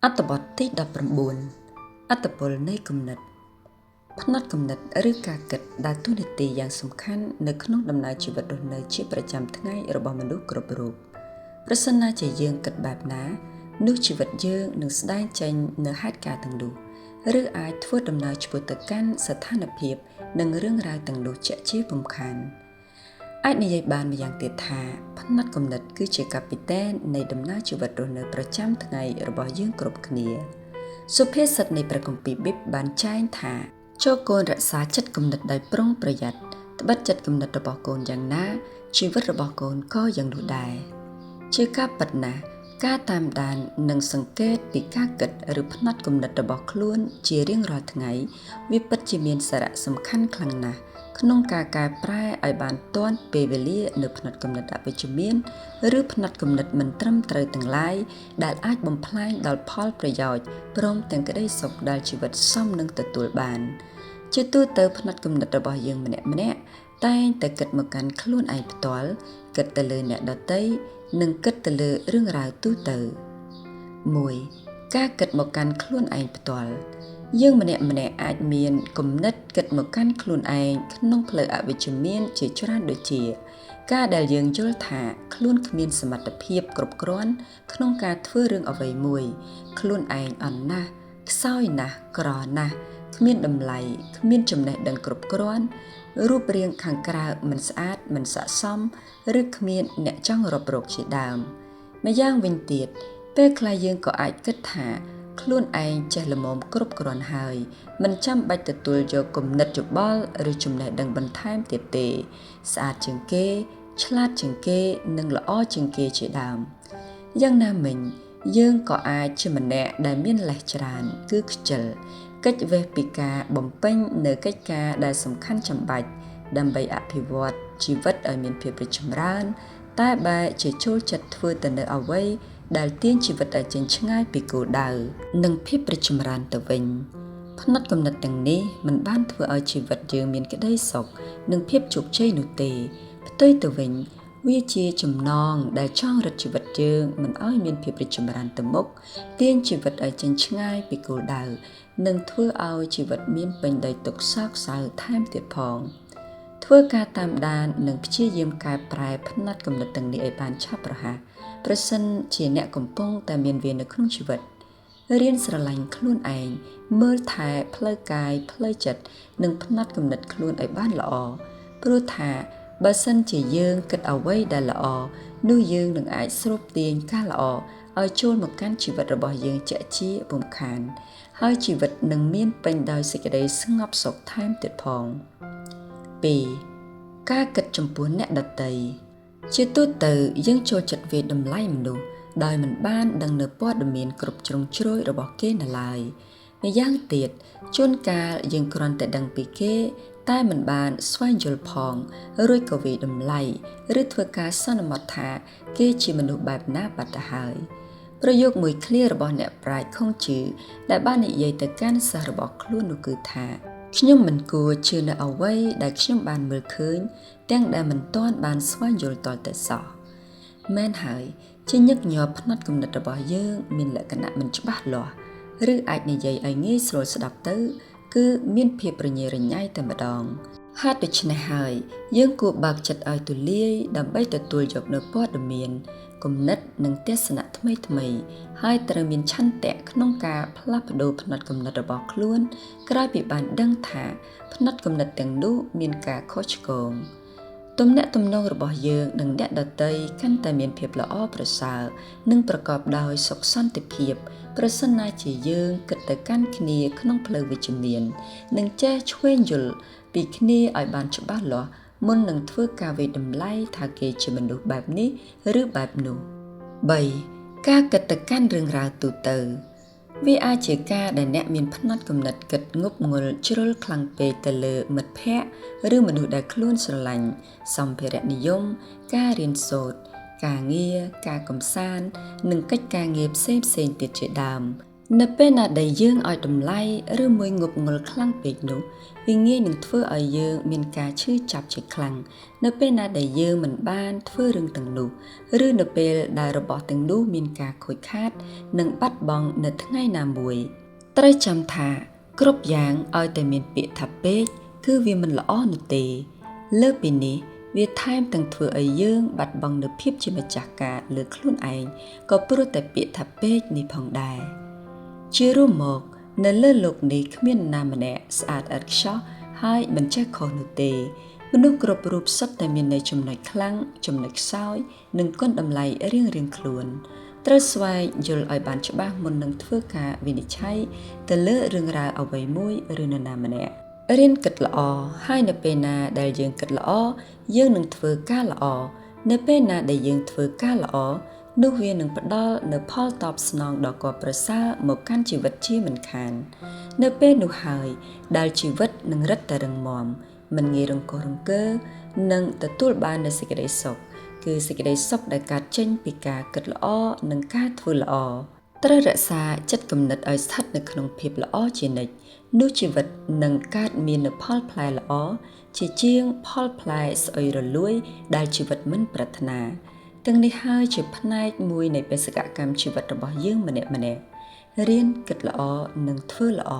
អត្ថបទទី19អត្តពលនៃគំនិតផ្នែកគំនិតឬការគិតដើរតួនាទីយ៉ាងសំខាន់នៅក្នុងដំណើរជីវិតរស់នៅជាប្រចាំថ្ងៃរបស់មនុស្សគ្រប់រូបប្រសិនណាជាយើងគិតបែបណានោះជីវិតយើងនឹងស្ដែងចេញនៅហេតុការណ៍ទាំងនោះឬអាចធ្វើដំណើរឆ្ពោះទៅកាន់ស្ថានភាពនិងរឿងរ៉ាវទាំងនោះជាក់ជាពំខានអាចនិយាយបានម្យ៉ាងទៀតថាផ្នែកគំនិតគឺជាកាពីតែននៃដំណើរជីវិតរស់នៅប្រចាំថ្ងៃរបស់យើងគ្រប់គ្នាសុភាសិតនៃព្រះគម្ពីរប៊ីបបានចែងថាចូលកូនរក្សាចិត្តគំនិតដោយប្រុងប្រយ័ត្នត្បិតចិត្តគំនិតរបស់កូនយ៉ាងណាជីវិតរបស់កូនក៏យ៉ាងនោះដែរជាការពិតណាស់ការតាមដាននិងសង្កេតពីការគិតឬផ្នែកគំនិតរបស់ខ្លួនជារៀងរាល់ថ្ងៃវាពិតជាមានសារៈសំខាន់ខ្លាំងណាស់ក្នុងការកែប្រែឲ្យបានទាន់ពេលវេលានៅផ្នែកគំនិតអវិជ្ជមានឬផ្នែកគំនិតមិនត្រឹមត្រូវទាំងឡាយដែលអាចបំផ្លាញដល់ផលប្រយោជន៍ព្រមទាំងក្តីសុខដែលជីវិតសមនឹងទទួលបានជាទូទៅផ្នែកគំនិតរបស់យើងម្នាក់តែងតែគិតមកកាន់ខ្លួនឯងផ្ទាល់គិតទៅលើអ្នកដទៃនិងគិតទៅលើរឿងរ៉ាវទូទៅ 1. ការគិតមកកាន់ខ្លួនឯងផ្ទាល់យើងម្នាក់អាចមានគំនិតគិតមកកាន់ខ្លួនឯងក្នុងផ្លូវអវិជ្ជមានជាច្រើនដូចជាការដែលយើងយល់ថាខ្លួនគ្មានសមត្ថភាពគ្រប់គ្រាន់ក្នុងការធ្វើរឿងអ្វីមួយខ្លួនឯងអន់ណាស់ខ្សោយណាស់ក្រណាស់គ្មានតម្លៃគ្មានចំណេះដឹងគ្រប់គ្រាន់រូបរាងខាងក្រៅមិនស្អាតមិនស័ក្តិសមឬគ្មានអ្នកចង់រកជាដើមម្យ៉ាងវិញទៀតពេលខ្លះយើងក៏អាចគិតថាខ្លួនឯងចេះល្មមគ្រប់គ្រាន់ហើយមិនចាំបាច់ទទួលយកគំនិតយោបល់ឬចំណេះដឹងបន្ថែមទៀតទេស្អាតជាងគេឆ្លាតជាងគេនិងល្អជាងគេជាដើមយ៉ាងណាមិញយើងក៏អាចជាម្នាក់ដែលមានលេសច្រើនគឺខ្ជិលកិច្ចវេះពីការបំពេញនៅកិច្ចការដែលសំខាន់ចាំបាច់ដើម្បីអភិវឌ្ឍជីវិតឲ្យមានភាពរីកចម្រើនតែបែរជាចូលចិត្តធ្វើទៅនៅអ្វីដែលទាញជីវិតឲ្យចេញឆ្ងាយពីគោលដៅនិងភាពរីកចម្រើនទៅវិញផ្នែកគំនិតទាំងនេះមិនបានធ្វើឲ្យជីវិតយើងមានក្តីសុខនិងភាពជោគជ័យនោះទេផ្ទុយទៅវិញវាជាចំណងដែលចង់រឹតជីវិតយើងមិនឲ្យមានភាពរីកចម្រើនទៅមុខទាញជីវិតឲ្យចេញឆ្ងាយពីគោលដៅនិងធ្វើឲ្យជីវិតមានពេញដោយទុក្ខសោកសៅថែមទៀតផងធ្វើការតាមដាននិងព្យាយាមកែប្រែផ្នែកគំនិតទាំងនេះឲ្យបានឆាប់រហ័សប្រសិនជាអ្នកកំពុងតែមានវានៅក្នុងជីវិតរៀនស្រឡាញ់ខ្លួនឯងមើលថែផ្លូវកាយផ្លូវចិត្តនិងផ្នែកគំនិតខ្លួនឲ្យបានល្អព្រោះថាបើសិនជាយើងគិតអ្វីដែលល្អនោះយើងនឹងអាចស្រូបទាញការល្អឲ្យចូលមកកាន់ជីវិតរបស់យើងជាក់ជាពុំខានហើយជីវិតនឹងមានពេញដោយសេចក្តីស្ងប់សុខថែមទៀតផង 2. ការគិតចំពោះអ្នកដទៃជាទូទៅយើងចូលចិត្តវាយតម្លៃមនុស្សដោយមិនបានដឹងនៅព័ត៌មានគ្រប់ជ្រុងជ្រោយរបស់គេនៅឡើយម្យ៉ាងទៀតជួនកាលយើងគ្រាន់តែដឹងពីគេតែមិនបានស្វែងយល់ផងរួចក៏វាយតម្លៃឬធ្វើការសន្មតថាគេជាមនុស្សបែបណាបាត់ទៅហើយប្រយោគមួយឃ្លារបស់អ្នកប្រាជ្ញខុងជឺដែលបាននិយាយទៅកាន់សិស្សរបស់ខ្លួននោះគឺថាខ្ញុំមិនគួរជឿនៅអ្វីដែលខ្ញុំបានមើលឃើញទាំងដែលមិនទាន់បានស្វែងយល់ទាល់តែសោះមែនហើយជាញឹកញាប់ផ្នែកគំនិតរបស់យើងមានលក្ខណៈមិនច្បាស់លាស់ឬអាចនិយាយឲ្យងាយស្រួលស្ដាប់ទៅគឺមានភាពរញ៉េរញ៉ៃតែម្ដងហេតុដូច្នេះហើយយើងគួរបើកចិត្តឲ្យទូលាយដើម្បីទទួលយកនូវព័ត៌មានគំនិតនិងទស្សនៈថ្មីហើយត្រូវមានឆន្ទៈក្នុងការផ្លាស់ប្ដូរផ្នែកគំនិតរបស់ខ្លួនក្រោយពីបានដឹងថាផ្នែកគំនិតទាំងនោះមានការខុសឆ្គងទំនាក់ទំនងរបស់យើងនិងអ្នកដទៃកាន់តែមានភាពល្អប្រសើរនិងប្រកបដោយសុខសន្តិភាពប្រសិនណាជាយើងគិតទៅកាន់គ្នាក្នុងផ្លូវវិជ្ជមាននិងចេះឆ្វេងយល់ពីគ្នាឲ្យបានច្បាស់លាស់មុននឹងធ្វើការវាយតម្លៃថាគេជាមនុស្សបែបនេះឬបែបនោះ 3. ការគិតទៅកាន់រឿងរ៉ាវទូទៅវាអាចជាការដែលអ្នកមានផ្នែកគំនិតគិតងប់ងល់ជ្រុលខ្លាំងពេកទៅលើមិត្តភ័ក្តិឬមនុស្សដែលខ្លួនស្រឡាញ់សម្ភារៈនិយមការរៀនសូត្រការងារការកម្សាន្តនិងកិច្ចការងារផ្សេងទៀតជាដើម នៅពេលណាដែលយើងឲ្យតម្លៃឬមួយងប់ងល់ខ្លាំងពេកនោះវាងាយនឹងធ្វើឲ្យយើងមានការឈឺចាប់ជាខ្លាំងនៅពេលណាដែលយើងមិនបានធ្វើរឿងទាំងនោះឬនៅពេលដែលរបស់ទាំងនោះមានការខូចខាតនិងបាត់បង់នៅថ្ងៃណាមួយត្រូវចាំថាគ្រប់យ៉ាងឲ្យតែមានពាក្យថាពេកគឺវាមិនល្អនោះទេលើពីនេះវាថែមទាំងធ្វើឲ្យយើងបាត់បង់នូវភាពជាម្ចាស់ការលើខ្លួនឯងក៏ព្រោះតែពាក្យថាពេកនេះផងដែរជារួមមកនៅលើលោកនេះគ្មានណាម្នាក់ស្អាតឥតខ្ចោះហើយមិនចេះខុសនោះទេមនុស្សគ្រប់រូបសុទ្ធតែមាននៃចំណុចខ្លាំងចំណុចខ្សោយនិងគុណតម្លៃរៀងៗខ្លួនត្រូវស្វែងយល់ឲ្យបានច្បាស់មុននឹងធ្វើការវិនិច្ឆ័យទៅលើរឿងរ៉ាវអ្វីមួយឬនរណាម្នាក់រៀនគិតល្អហើយនៅពេលណាដែលយើងគិតល្អយើងនឹងធ្វើការល្អនៅពេលណាដែលយើងធ្វើការល្អនោះវានឹងផ្ដល់នូវផលតបស្នងដ៏គួរប្រសើរមកកាន់ជីវិតជាមិនខាននៅពេលនោះហើយដែលជីវិតនឹងរឹតតែរឹងមាំមិនងាយរង្គោះរង្គើនិងទទួលបាននូវសេចក្តីសុខគឺសេចក្តីសុខដែលកើតចេញពីការគិតល្អនិងការធ្វើល្អត្រូវរក្សាចិត្តគំនិតឲ្យស្ថិតនៅក្នុងភាពល្អជានិច្ចនោះជីវិតនឹងកើតមាននូវផលផ្លែល្អជាជាងផលផ្លែស្អុយរលួយដែលជីវិតមិនប្រាថ្នាទាំងនេះហើយជាផ្នែកមួយនៃបេសកកម្មជីវិតរបស់យើងម្នាក់ៗរៀនគិតល្អនិងធ្វើល្អ